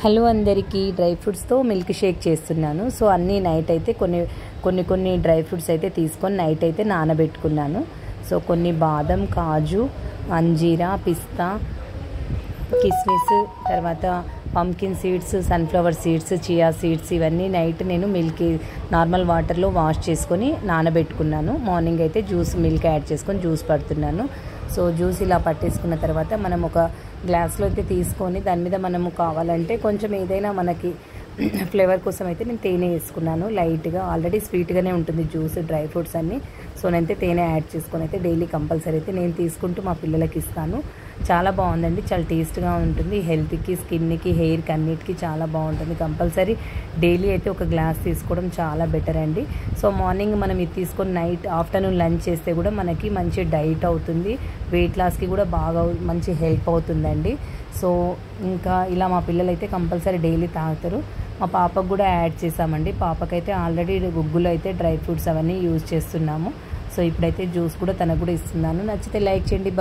Hello అందరికీ dry ఫ్రూట్స్తో milk shake చేస్తున్నాను. So అన్నీ నైట్ అయితే కొన్ని డ్రై ఫ్రూట్స్ అయితే తీసుకొని నైట్ అయితే నానబెట్టుకున్నాను. సో కొన్ని బాదం, కాజు, అంజీరా, పిస్తా, కిస్మిస్, తర్వాత pumpkin seeds, sunflower seeds, chia seeds ఇవన్నీ నైట్ నేను నార్మల్ వాటర్లో వాష్ చేసుకొని నానబెట్టుకున్నాను. మార్నింగ్ అయితే మిల్క్ యాడ్ చేసుకొని జ్యూస్ పడుతున్నాను. సో జ్యూస్ ఇలా పట్టేసుకున్న తర్వాత మనం ఒక గ్లాస్లో అయితే తీసుకొని దాని మీద మనము కావాలంటే కొంచెం ఏదైనా మనకి ఫ్లేవర్ కోసం అయితే నేను తేనె వేసుకున్నాను లైట్గా. ఆల్రెడీ స్వీట్గానే ఉంటుంది జ్యూస్, డ్రై ఫ్రూట్స్ అన్నీ. సో నేనైతే తేనె యాడ్ చేసుకొని అయితే డైలీ కంపల్సరీ అయితే నేను తీసుకుంటూ మా పిల్లలకి ఇస్తాను. చాలా బాగుందండి, చాలా టేస్ట్గా ఉంటుంది. హెల్త్కి, స్కిన్కి, హెయిర్కి అన్నిటికీ చాలా బాగుంటుంది. కంపల్సరీ డైలీ అయితే ఒక గ్లాస్ తీసుకోవడం చాలా బెటర్ అండి. సో మార్నింగ్ మనం ఇది తీసుకొని ఆఫ్టర్నూన్ లంచ్ చేస్తే కూడా మనకి మంచి డైట్ అవుతుంది. వెయిట్ లాస్కి కూడా బాగా మంచి హెల్ప్ అవుతుందండి. సో ఇంకా ఇలా మా పిల్లలు అయితే కంపల్సరీ డైలీ తాగుతారు. మా పాపకు కూడా యాడ్ చేసామండి. పాపకైతే ఆల్రెడీ గుగ్గులు అయితే డ్రై ఫ్రూట్స్ అవన్నీ యూజ్ చేస్తున్నాము. సో ఇప్పుడైతే జ్యూస్ కూడా తనకు కూడా ఇస్తున్నాను. నచ్చితే లైక్ చేయండి.